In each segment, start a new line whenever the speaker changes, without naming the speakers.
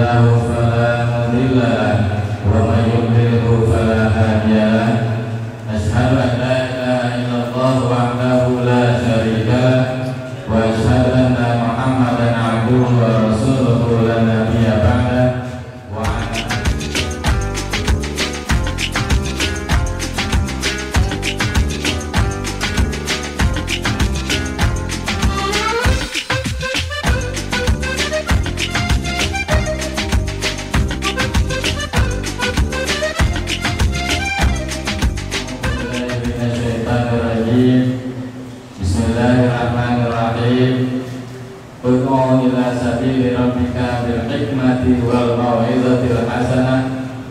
له فلا مضل له ومن يضلله فلا هادي له أشهد أن لا إله إلا الله وحده لا شريك له وأشهد أن محمدا عبده ورسوله لا نبي بعده Bismillahirrahmanirrahim. Ud'u ila sabili rabbika bil hikmati wal mau'izatil hasanah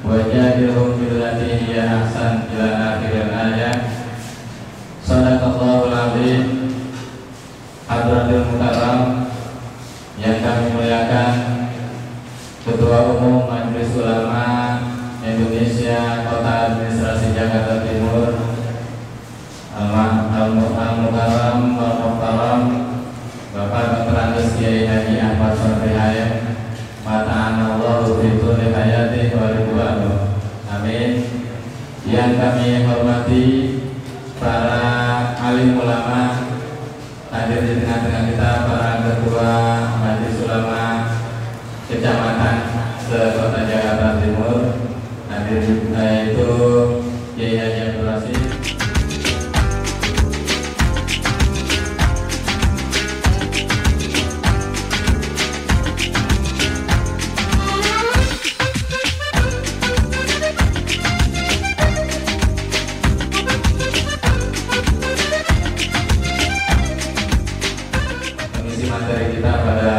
wajadilhum billati hiya ahsan ila akhir ayat. Shadaqallahul azim. Hadratil mukarram yang kami muliakan, Ketua Umum Majelis Ulama Indonesia Kota Administrasi Jakarta Timur, Al-Mukarram Al-Mukarram Bapak Dr. Andes Kiai Haji Ahmad Sofri Hayem, Mata'anallahu fituli hayati wa ridwanu. Amin. Yang kami hormati para alim ulama, hadir di tengah-tengah kita para ketua Majelis Ulama Kecamatan se-Kota Jakarta Timur, hadir yaitu Kiai Haji Abdul Rasid. Materi kita pada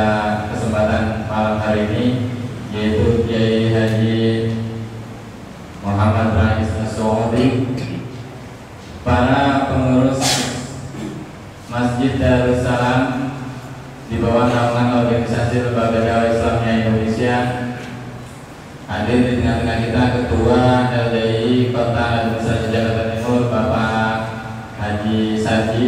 kesempatan malam hari ini yaitu Kiai Haji Muhammad Rais As-Saudi, para pengurus Masjid Darussalam di bawah naungan organisasi Lembaga Dakwah Islamiyah Indonesia. Hadir di tengah-tengah kita Ketua LDI Kota Administrasi Jakarta Timur Bapak Haji Saji,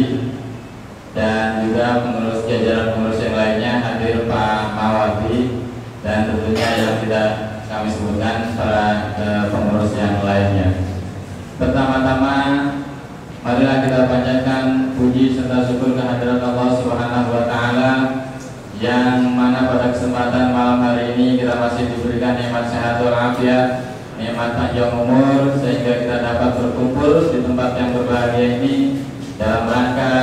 dan juga pengurus jajaran pengurus yang lainnya, hadir Pak Mawati, dan tentunya yang tidak kami sebutkan para pengurus yang lainnya. Pertama-tama marilah kita panjatkan puji serta syukur kehadirat Allah Subhanahu wa taala yang mana pada kesempatan malam hari ini kita masih diberikan nikmat sehat walafiat, nikmat panjang umur, sehingga kita dapat berkumpul di tempat yang berbahagia ini dalam rangka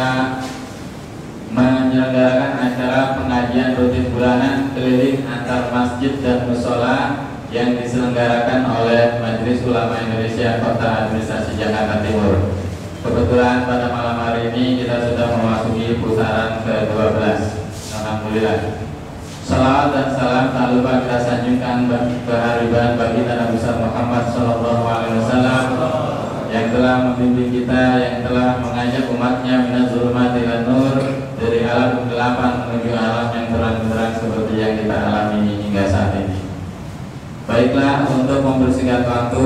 menyelenggarakan acara pengajian rutin bulanan keliling antar masjid dan mushola yang diselenggarakan oleh Majelis Ulama Indonesia Kota Administrasi Jakarta Timur. Kebetulan pada malam hari ini kita sudah memasuki putaran ke-12. Alhamdulillah. Salawat dan salam tak lupa kita sanjungkan kehariban baginda Nabi Muhammad SAW yang telah membimbing kita, yang telah mengajak umatnya minaz zulumati ilan nur, dari alam kegelapan menuju alam yang terang-terang seperti yang kita alami hingga saat ini. Baiklah, untuk mempersingkat waktu,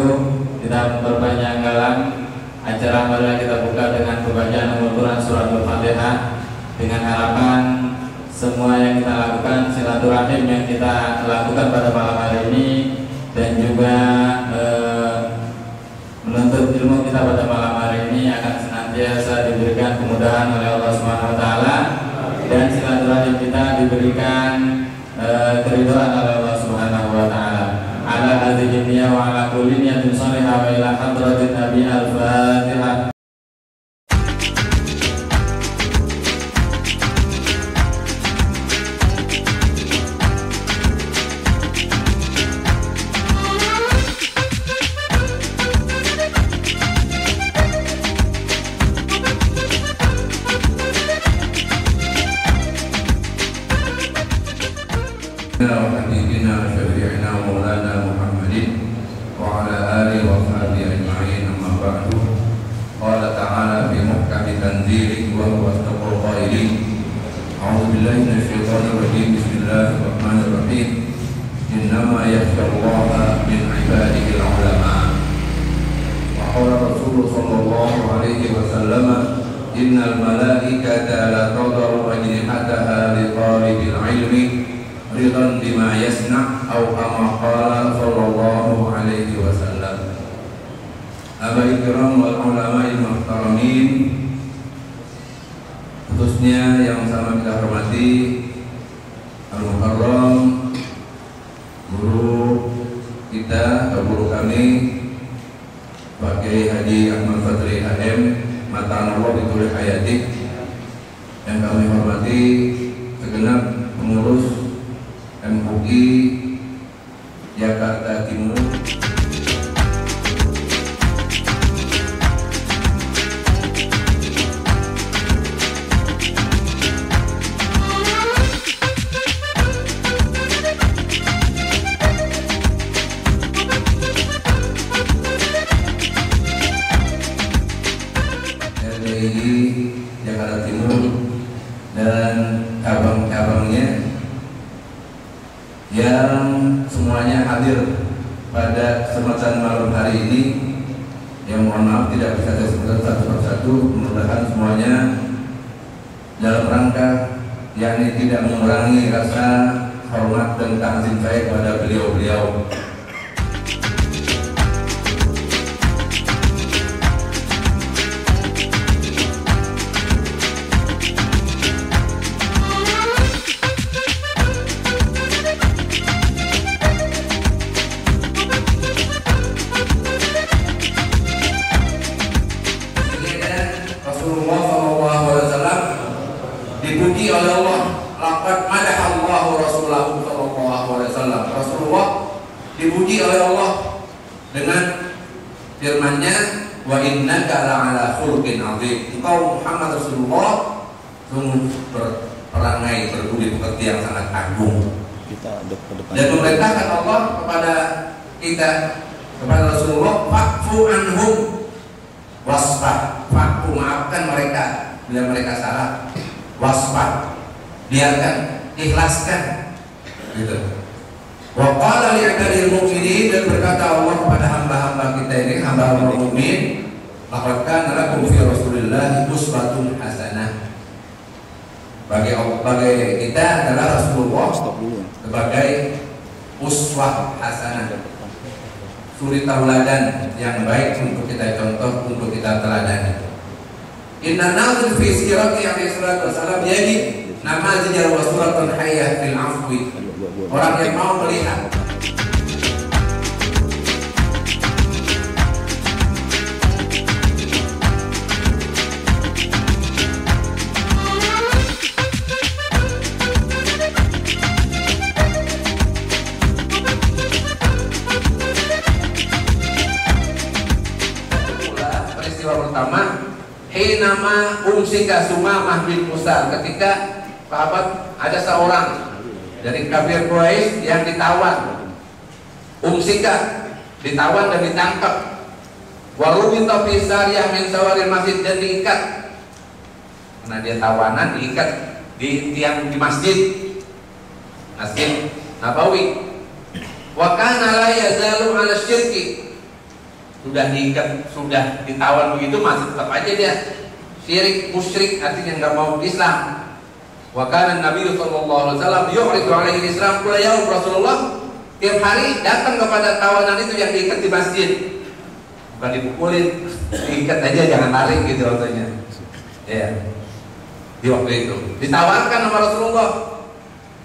kita memperpanjang galang acara, marilah kita buka dengan pembacaan Al-Quran surat Al-Fatihah, dengan harapan semua yang kita lakukan, silaturahim yang kita lakukan pada malam hari ini, dan juga menuntut ilmu kita pada malam hari ini akan senantiasa diberikan kemudahan oleh Allah Subhanahu wa taala, dan silaturahim kita diberikan keridhaan oleh Allah Subhanahu wa taala. Ala hadhihi dunya wa ala kulli niyatin shalihah wa ila hadratin Nabi al-Fatihah.
وحبيبنا وشفيعنا مولانا محمد وعلى آله وصحبه أجمعين. أما بعد، قال تعالى في محكم تنزيله وهو أصدق القائلين: أعوذ بالله من الشيطان الرجيم، بسم الله الرحمن الرحيم، إنما يخشى الله من عباده العلماء. وقال الرسول صلى الله عليه وسلم: إن الملائكة لا تضع أجنحتها لطالب العلم رضا بما يصنع atau kama qala sallallahu alaihi wasallam. Abai kiram wal ulama'il muhtaramin, khususnya yang sama kita hormati Al-Mukarram guru kita, guru kami Pak Kiai Haji Ahmad Fadli HM Matanallah Bitulih Hayati, yang kami hormati segenap pengurus MUI Jakarta Timur. Jakarta Timur dan cabang-cabangnya yang semuanya hadir pada kesempatan malam hari ini, yang mohon maaf tidak bisa saya sebutkan satu persatu. Mudah-mudahan semuanya dalam rangka yakni tidak mengurangi rasa hormat dan ta'zim saya kepada beliau-beliau. Dipuji oleh Allah, laqad madahallahu rasulahu sallallahu alaihi wasallam. Rasulullah dipuji oleh Allah dengan firman-Nya, wa innaka la'ala khuluqin 'adzim. Engkau Muhammad Rasulullah sungguh berperangai berbudi pekerti yang sangat agung. Dan memerintahkan Allah kepada kita, kepada Rasulullah, fa'fu anhum wasfah. Fa'fu, maafkan mereka bila mereka salah. Wasfah, biarkan, ikhlaskan, gitu. Wa qala li'ibadil mu'minin, dan berkata Allah kepada hamba-hamba kita ini, hamba-hamba mukmin, laqad kana lakum fi Rasulillah uswatun hasanah. Bagi kita adalah Rasulullah sebagai uswah hasanah, suri tauladan yang baik untuk kita contoh, untuk kita teladani. Inna nazil fi sirati alaihi salatu wassalam, jadi nama zijar wa suratun hayyah fil afwi. Orang yang mau melihat peristiwa pertama, nama umsika Sumamah bin Musar, ketika sahabat ada seorang dari kafir Quraisy yang ditawan, umsika, ditawan dan ditangkap, warubita fi sariyah min sawaril masjid, dan diikat karena dia tawanan, diikat di tiang di masjid Nabawi. Wa kana la yazalu ala syirki, sudah diikat, sudah ditawan begitu, masih tetap aja dia syirik, musyrik, artinya nggak mau Islam. Wa kana Nabi sallallahu alaihi wasallam yu'ridu alaihi Islam kula yaum. Rasulullah tiap hari datang kepada tawanan itu yang diikat di masjid, bukan dipukulin, diikat aja, jangan lari gitu rasanya. Ya, di waktu itu ditawarkan sama Rasulullah,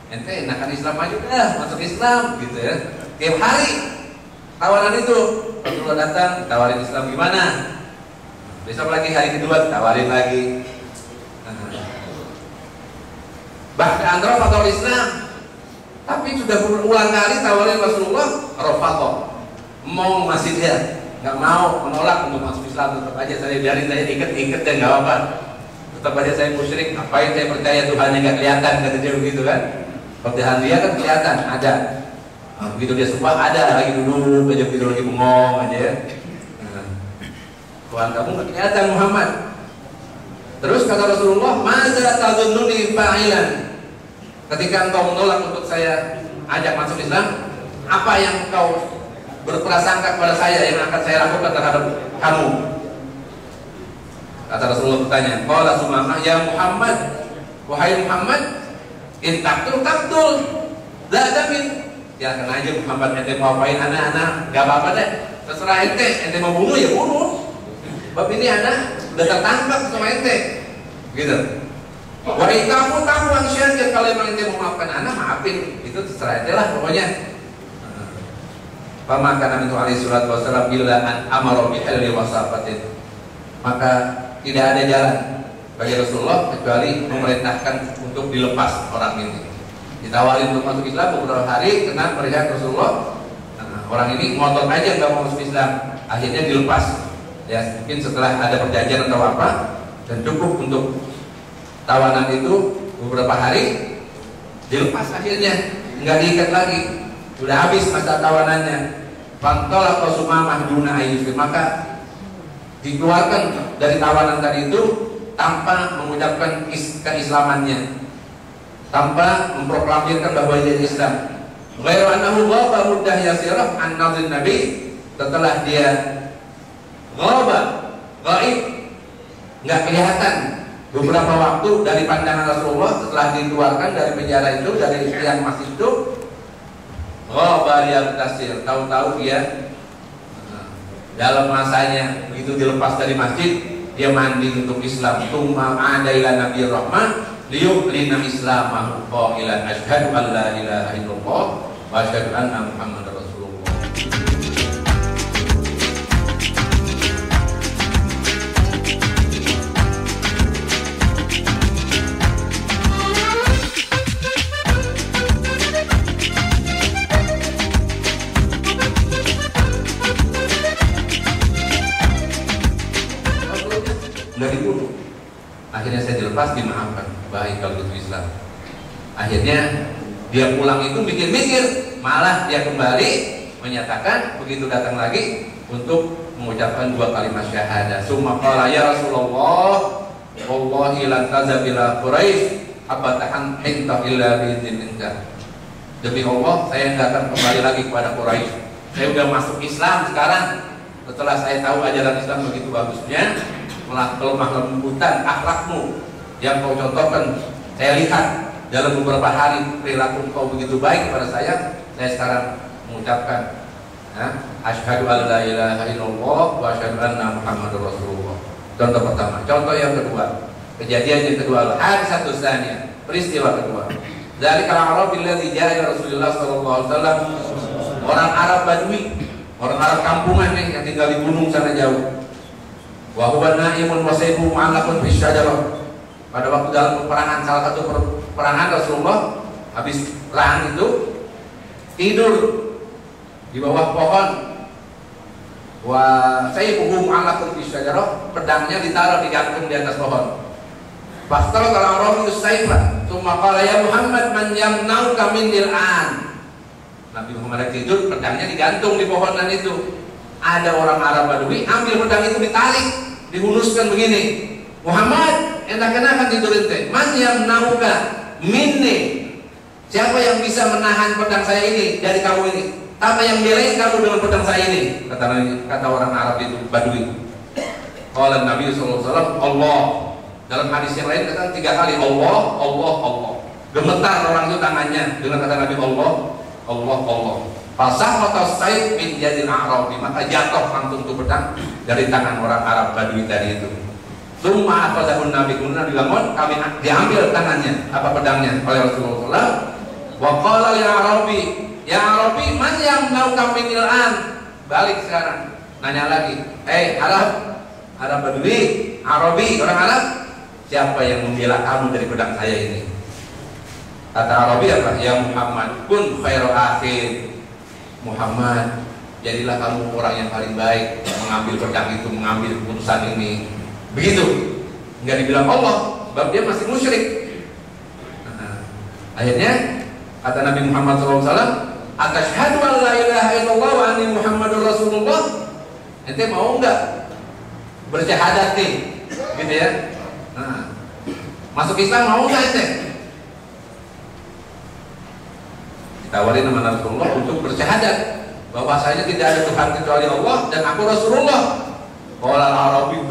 ente enakan Islam aja dah, masuk Islam gitu ya. Tiap hari tawanan itu Rasulullah datang, tawarin Islam gimana? Besok lagi hari kedua tawarin lagi. Bahkan rafadhul Islam, tapi sudah berulang kali tawarin Rasulullah, rafadhul, mau masih dia nggak mau, menolak untuk masuk Islam. Tetap aja saya biarin, saya ikat dan nggak apa-apa. Tetap aja saya musyrik, ngapain saya percaya Tuhannya nggak kelihatan, kata dia begitu kan? Percayaan dia kan kelihatan, ada. Begitu dia sumpah ada, lagi duduk aja begitu, lagi bengong aja ya. Tuhan kamu nggak kelihatan Muhammad. Terus kata Rasulullah, "Maza tazunnuni fa'ilan?" Ketika engkau menolak untuk saya ajak masuk Islam, apa yang engkau berprasangka kepada saya yang akan saya lakukan terhadap kamu? Kata Rasulullah bertanya, qala Sumamah, ya Muhammad, wahai Muhammad, in taqtul la damin, Silakan aja Muhammad, ente mau apain anak-anak, nggak apa-apa deh, terserah ente mau bunuh ya bunuh. Bab ini anak udah tertangkap sama ente, gitu. Wah kamu tahu manusia kalau emang ente mau maafkan anak, maafin, itu terserah ente lah pokoknya. Pemaka Nabi alaihi salatu wasallam bila an amara bi halli wasafatin, maka tidak ada jalan bagi Rasulullah kecuali memerintahkan untuk dilepas orang ini. Ditawarin untuk masuk Islam beberapa hari, kena melihat Rasulullah, orang ini ngotot aja nggak mau masuk Islam, akhirnya dilepas. Ya mungkin setelah ada perjanjian atau apa, dan cukup untuk tawanan itu beberapa hari, dilepas akhirnya, nggak diikat lagi, sudah habis masa tawanannya. Fantolak Sumamah duna ayyusir, maka dikeluarkan dari tawanan tadi itu tanpa mengucapkan keislamannya, tanpa memproklamirkan bahwa dia Islam. Ghairu annahu ghaba muddah yasirah an nadhir Nabi, setelah dia ghaba, gaib, nggak kelihatan beberapa waktu dari pandangan Rasulullah setelah dikeluarkan dari penjara itu, dari tiang masjid itu. Ghaba yagtasir, tahu-tahu dia dalam masanya begitu dilepas dari masjid, dia mandi untuk Islam. Tsumma ada ila Nabi Rahmah liyu'lina islamahu qailan asyhadu an la ilaha illallah wa asyhadu anna Muhammadar Rasulullah. Nggak dibunuh. Akhirnya saya dilepas, dimaafkan. Baik kalau itu Islam. Akhirnya dia pulang itu mikir-mikir, malah dia kembali menyatakan begitu datang lagi untuk mengucapkan 2 kalimat syahadah. Summa qala ya Rasulullah, wallahi lan tazabila Quraisy abatahan hinta illa biidzinka. Demi Allah, saya nggak akan kembali lagi kepada Quraisy. Saya udah masuk Islam sekarang. Setelah saya tahu ajaran Islam begitu bagusnya, kelemah lembutan akhlakmu yang kau contohkan, saya lihat dalam beberapa hari perilaku kau begitu baik kepada saya sekarang mengucapkan asyhadu an la ilaha illallah wa asyhadu anna Muhammadar Rasulullah. Contoh pertama. Contoh yang kedua, kejadian yang kedua, hadisatuz tsaniyah, peristiwa kedua. Dari kalangan Arab alladzi ja'a Rasulullah sallallahu alaihi wasallam, orang Arab Badui, orang Arab kampungan nih yang tinggal di gunung sana jauh. Wa huwa na'imun wa sayfuhu mu'allaqun fi syajarah. Pada waktu dalam peperangan, salah satu peperangan Rasulullah habis perang itu tidur di bawah pohon. Wa sayfuhu mu'allaqun fi syajarah, pedangnya ditaruh digantung di atas pohon. Fastal kalau Rasul sayfa, tsumma qala ya Muhammad man yamna'uka minil an. Nabi Muhammad tidur, pedangnya digantung di pohonan itu. Ada orang Arab Badui ambil pedang itu, ditarik, dihunuskan begini. Muhammad, entah kenakan tidur ente. Man yamna'uka minni. Siapa yang bisa menahan pedang saya ini dari kamu ini? Apa yang belain kamu dengan pedang saya ini? Kata orang Arab itu Badui. Qala Nabi sallallahu alaihi wasallam, Allah. Dalam hadis yang lain kata 3 kali Allah, Allah, Allah. Gemetar orang itu tangannya dengan kata Nabi Allah, Allah, Allah. Fasahata sayyid min yadil Arabi, maka jatuh langsung itu pedang dari tangan orang Arab Badui tadi itu. Tsumma akhadhahu Nabi, kemudian dilamun kami diambil tangannya, apa pedangnya oleh Rasulullah. Wa qala ya Arabi man yamna'uka minil an. Balik sekarang, nanya lagi. Arab Badui, Arabi, orang Arab, siapa yang membela kamu dari pedang saya ini? Kata Arabi apa? Ya Muhammad, kun khairu akhir. Muhammad, jadilah kamu orang yang paling baik mengambil pedang itu, mengambil keputusan ini. Begitu, nggak dibilang Allah, sebab dia masih musyrik. Akhirnya kata Nabi Muhammad SAW, atasyhadu an la ilaha illallah wa anni Muhammadur Rasulullah. Ente mau nggak bersyahadat nih, gitu ya? Masuk Islam mau nggak ente? Ditawarin sama Rasulullah untuk bersyahadat bahwasanya tidak ada Tuhan kecuali Allah dan aku Rasulullah. Qala al-Arabi,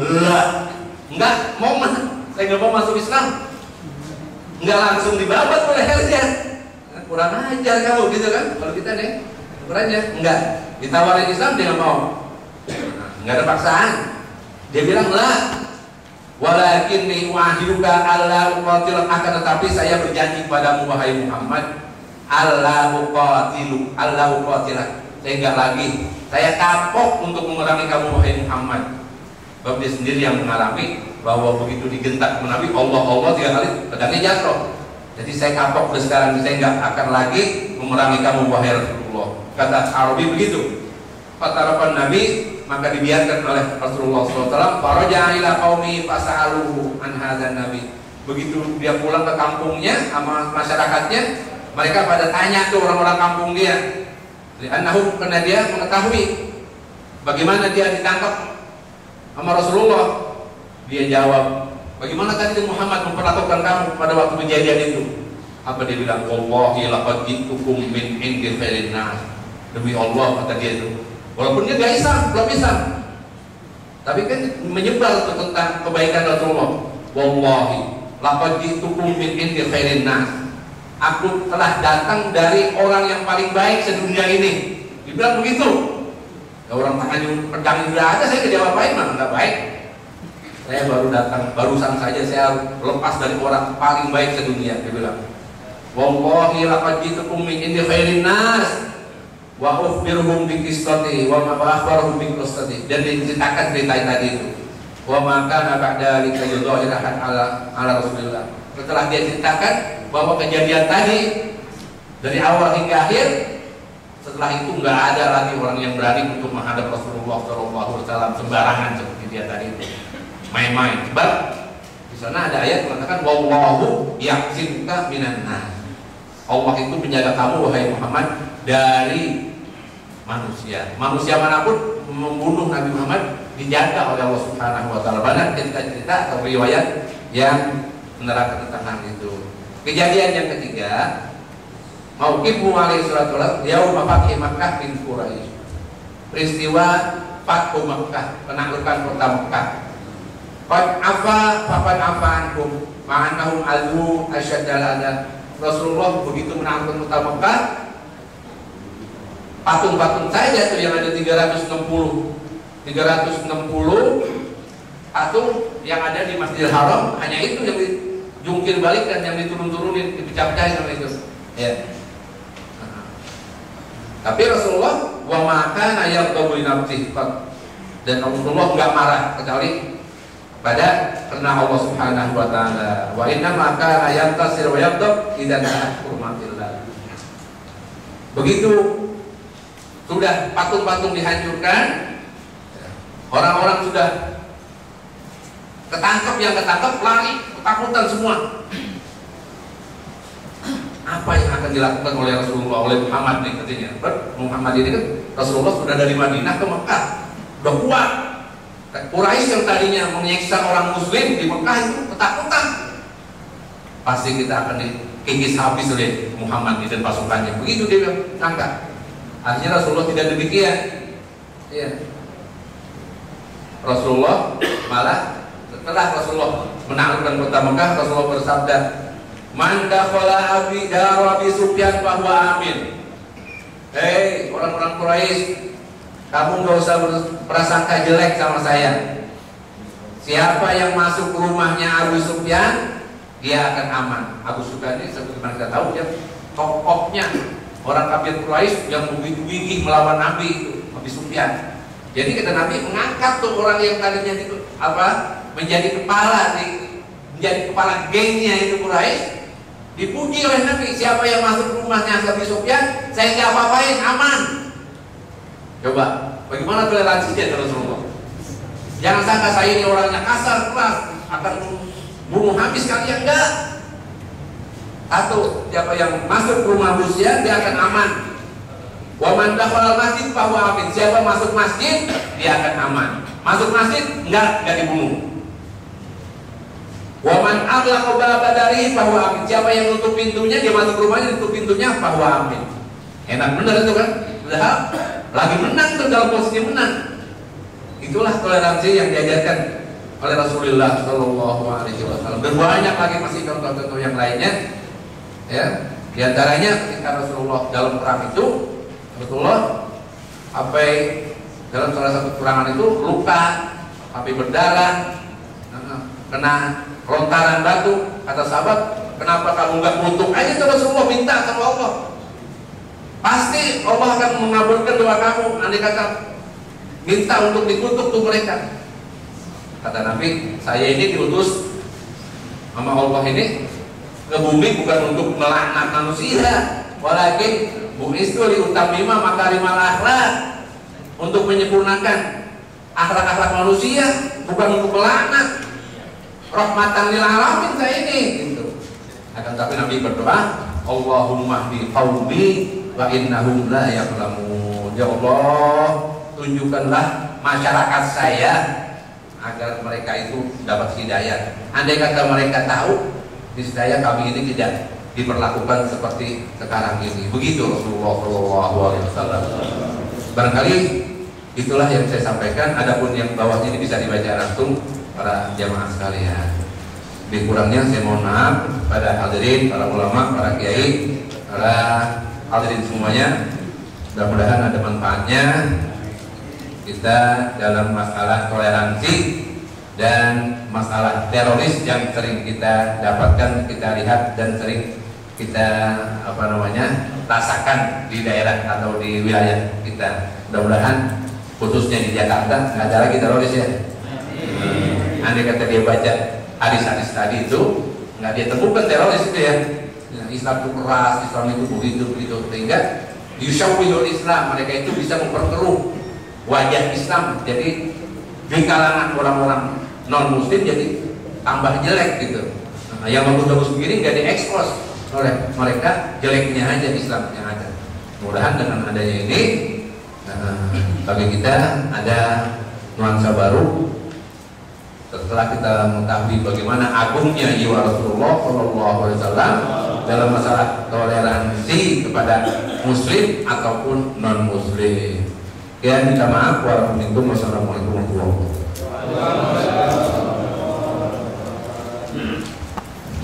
enggak mau, saya nggak mau masuk Islam. Enggak langsung dibabat oleh lehernya. kurang ajar kamu gitu kan? Kalau kita nih kurang aja, enggak. Ditawarin Islam dia nggak mau. Enggak ada paksaan. Dia bilang lah, walakinni u'ahiduka alla uqatil, akan tetapi saya berjanji padamu wahai Muhammad, alla uqatilak. Saya enggak lagi. Saya kapok untuk memerangi kamu wahai Muhammad. Sebab dia sendiri yang mengalami bahwa begitu digentak Nabi Allah 3 kali pedangnya jatuh. Jadi saya kapok sekarang, saya enggak akan lagi memerangi kamu wahai Rasulullah. Kata Arabi begitu. Kata Nabi, maka dibiarkan oleh Rasulullah SAW. Faraja'a ila qaumi fas'aluhu an hadzal nabi. Begitu dia pulang ke kampungnya sama masyarakatnya, mereka pada tanya tuh orang-orang kampung dia. Li'annahu, karena dia mengetahui bagaimana dia ditangkap sama Rasulullah. Dia jawab, bagaimana tadi Muhammad memperlakukan kamu pada waktu kejadian itu? Apa dia bilang? Wallahi laqad jitukum min indi khairin nas. Demi Allah, kata dia itu. Walaupun dia gak Islam, belum Islam, tapi kan menyebar tentang kebaikan Rasulullah. Wallahi laqad jitukum min indi khairin nas. Aku telah datang dari orang yang paling baik sedunia ini. Dibilang begitu. Ya, orang tangannya pedang juga ada, saya kejawab mana nggak baik. Saya baru datang, barusan saja saya lepas dari orang paling baik sedunia. Dia bilang, wallahi laqad jitukum min indi khairin nas wa ukhbiruhum bi qistati wa ma akhbaruhum bi qistati. Dan diceritakan cerita tadi itu. Wa ma kana ba'da lika yudhirahan ala Rasulillah. Setelah dia ceritakan bahwa kejadian tadi dari awal hingga akhir, setelah itu nggak ada lagi orang yang berani untuk menghadap Rasulullah SAW sembarangan seperti dia tadi itu. Main-main. Sebab di sana ada ayat mengatakan wallahu ya'simuka minan nas. Allah itu menjaga kamu wahai Muhammad dari manusia. Manusia manapun membunuh Nabi Muhammad dijaga oleh Allah Subhanahu wa taala. Banyak cerita-cerita atau riwayat yang menerangkan tentang hal itu. Kejadian yang ketiga, Mauqifu alaihi salatu wasallam yaum fathi Makkah bin Quraisy. Peristiwa Fathu Makkah, penaklukan kota Makkah. Qad anhum ma'annahum azu asyaddal adab. Rasulullah begitu menaklukkan kota Makkah, patung-patung saja tuh yang ada 360 patung yang ada di Masjidil Haram, hanya itu yang dijungkir balik dan yang diturun-turunin, dipecah-pecahin sama itu. Ya. Tapi Rasulullah wa maka ayat qabul nafsi, dan Rasulullah enggak marah kecuali karena Allah Subhanahu wa taala. Wa inna maka ayat tasir wa yaqtab idzan hurmatillah. Begitu sudah patung-patung dihancurkan, orang-orang sudah ketangkep lari, ketakutan semua. Apa yang akan dilakukan oleh Rasulullah, oleh Muhammad nih katanya? Muhammad ini kan Rasulullah sudah dari Madinah ke Mekah, udah kuat. Quraisy yang tadinya menyiksa orang Muslim di Mekah itu ketakutan. Pasti kita akan dikikis habis oleh Muhammad dan pasukannya. Begitu dia angkat. Akhirnya Rasulullah tidak demikian. Ya. Rasulullah malah setelah Rasulullah menaklukkan kota Mekah, Rasulullah bersabda, "Man dakhala Abi Sufyan fa huwa amin." Hei orang-orang Quraisy, kamu nggak usah berprasangka jelek sama saya. Siapa yang masuk ke rumahnya Abu Sufyan, dia akan aman. Abu Sufyan ini seperti kita tahu dia tokohnya orang kafir Quraisy yang begitu gigih melawan Nabi itu, Abu Sufyan. Jadi kata Nabi mengangkat tuh orang yang tadinya itu menjadi kepala gengnya itu Quraisy, dipuji oleh Nabi. Siapa yang masuk ke rumahnya Abu Sufyan, saya nggak apa-apain, aman. Coba, bagaimana toleransinya Rasulullah? Jangan sangka saya ini orangnya kasar, keras, akan bunuh habis kalian, enggak. Satu, siapa yang masuk ke rumah Abu Sufyan, dia akan aman. Wa man dakhala masjid fa huwa amin. Siapa masuk masjid, dia akan aman. Masuk masjid enggak dibunuh. Wa man aghlaqa baba dari fa huwa amin. Siapa yang nutup pintunya, dia masuk rumahnya tutup pintunya, fa huwa amin. Enak benar itu kan? Udah lagi menang tuh, dalam posisi menang. Itulah toleransi yang diajarkan oleh Rasulullah Shallallahu Alaihi Wasallam. Dan banyak lagi masih contoh-contoh yang lainnya. Ya, Di antaranya ketika Rasulullah dalam perang itu, Rasulullah sampai dalam salah satu perangan itu luka, sampai berdarah, kena lontaran batu. Kata sahabat, kenapa kamu nggak kutuk aja tuh Rasulullah, minta sama Allah, pasti Allah akan mengabulkan doa kamu. Andai kata minta untuk dikutuk tuh mereka. Kata Nabi, saya ini diutus sama Allah ini ke bumi bukan untuk melaknat manusia, walakin bu'istu liutamima makarimal akhlak, untuk menyempurnakan akhlak-akhlak manusia, bukan untuk melaknat. Rahmatan lil alamin saya ini gitu. Akan tapi Nabi berdoa, Allahumma hdi qaumi wa innahum la ya'lamun. Ya Allah, tunjukkanlah masyarakat saya agar mereka itu dapat hidayah. Andai kata mereka tahu, niscaya kami ini tidak diperlakukan seperti sekarang ini. Begitu Rasulullah SAW. Barangkali itulah yang saya sampaikan. Adapun yang bawahnya ini bisa dibaca langsung para jamaah sekalian. Lebih kurangnya saya mohon maaf pada hadirin, para ulama, para kiai, para hadirin semuanya. Mudah-mudahan ada manfaatnya kita dalam masalah toleransi dan masalah teroris yang sering kita dapatkan, kita lihat dan sering kita rasakan di daerah atau di wilayah kita. Mudah-mudahan khususnya di Jakarta nggak ada lagi teroris ya. Andai kata dia baca hadis-hadis tadi itu, nggak dia temukan teroris itu ya. Islam itu keras, Islam itu begitu sehingga yusyawwihul Islam, mereka itu bisa memperkeruh wajah Islam, jadi di kalangan orang-orang non muslim jadi tambah jelek gitu. Yang bagus-bagus begini nggak diekspos oleh mereka, jeleknya aja Islam yang ada. Mudah-mudahan dengan adanya ini bagi kita ada nuansa baru setelah kita mengetahui bagaimana agungnya jiwa Rasulullah SAW dalam masalah toleransi kepada muslim ataupun non muslim. Ya, minta maaf. Wassalamualaikum warahmatullahi wabarakatuh.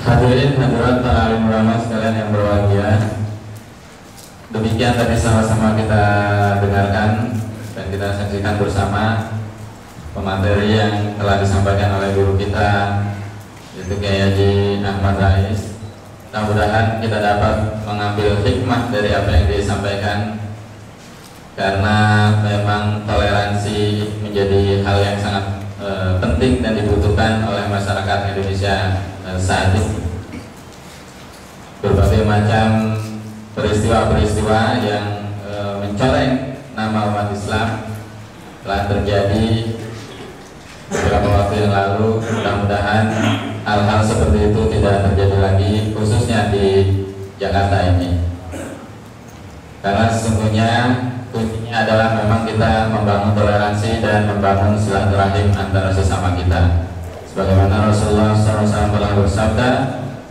Hadirin hadirat para alim ulama sekalian yang berbahagia, demikian tadi sama-sama kita dengarkan dan kita saksikan bersama pemateri yang telah disampaikan oleh guru kita, yaitu Kiai Haji Ahmad Rais. Mudah-mudahan kita dapat mengambil hikmah dari apa yang disampaikan, karena memang toleransi menjadi hal yang sangat penting dan dibutuhkan oleh masyarakat Indonesia saat ini. Berbagai macam peristiwa-peristiwa yang mencoreng nama umat Islam telah terjadi beberapa waktu yang lalu. Mudah-mudahan hal-hal seperti itu tidak terjadi lagi, khususnya di Jakarta ini, karena sesungguhnya kuncinya adalah memang kita membangun toleransi dan membangun silaturahim antara sesama kita. Sebagaimana Rasulullah SAW telah bersabda,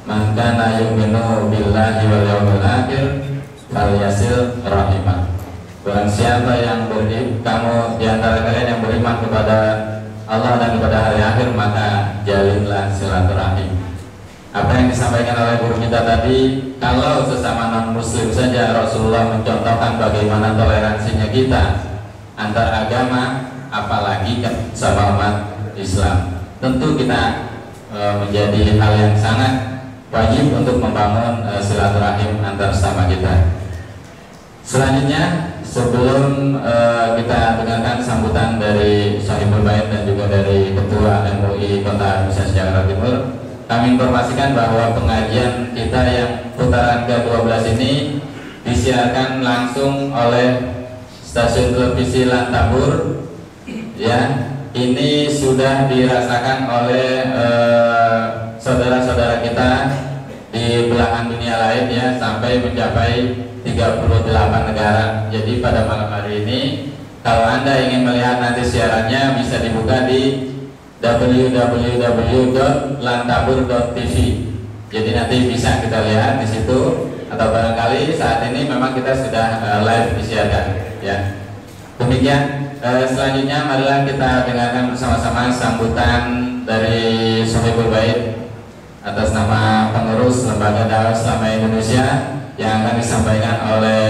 "Man kana yu'minu billahi wal yawmil akhir falyasil rahimah." Barang siapa yang kamu di antara kalian yang beriman kepada Allah dan kepada hari akhir, maka jalinlah silaturahim. Apa yang disampaikan oleh guru kita tadi, kalau sesama non muslim saja Rasulullah mencontohkan bagaimana toleransinya kita antar agama, apalagi sama umat Islam. Tentu kita menjadi hal yang sangat wajib untuk membangun silaturahim antar sesama kita. Selanjutnya, sebelum kita dengarkan sambutan dari Sahibul Bait dan juga dari Ketua MUI Kota Administrasi Jakarta Timur, kami informasikan bahwa pengajian kita yang putaran ke-12 ini disiarkan langsung oleh stasiun televisi Lantabur. Ya, ini sudah dirasakan oleh saudara-saudara kita di belahan dunia lain ya, sampai mencapai 38 negara. Jadi pada malam hari ini, kalau Anda ingin melihat nanti siarannya, bisa dibuka di www.lantabur.tv. Jadi nanti bisa kita lihat di situ, atau barangkali saat ini memang kita sudah live disiarkan ya. Demikian, selanjutnya marilah kita dengarkan bersama-sama sambutan dari Sohibul Bait atas nama pengurus Lembaga Dakwah Islam Indonesia yang akan disampaikan oleh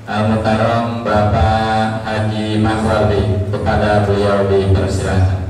Al-Mukarram Bapak Haji Mahwabi. Kepada beliau dipersilakan.